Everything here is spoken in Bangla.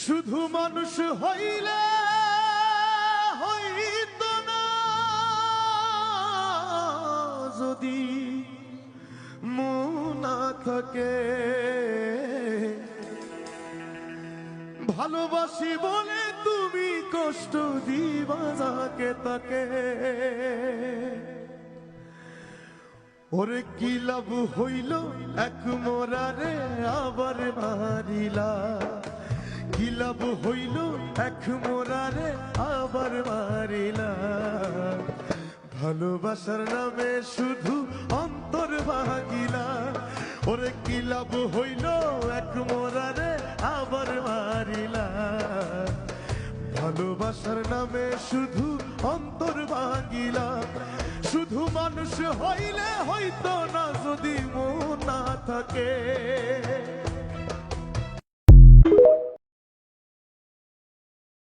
শুধু মানুষ হইলে হইত না যদি মন না থাকে। ভালোবাসি বলে তুমি কষ্ট দিবা যাকে তাকে। ওরে কি লাভ হইল এক মোরারে আবার মারিলা, কি লাভ হইল এক মোরারে আবার মারিলা। ভালোবাসার নামে শুধু অন্তর ভাগিলা। ওরে কি লাভ হইল এক মোরারে আবার মারিলা। ভালোবাসার নামে শুধু অন্তর ভাগিলা। শুধু মানুষ হইলে হইতো না যদি মন না থাকে।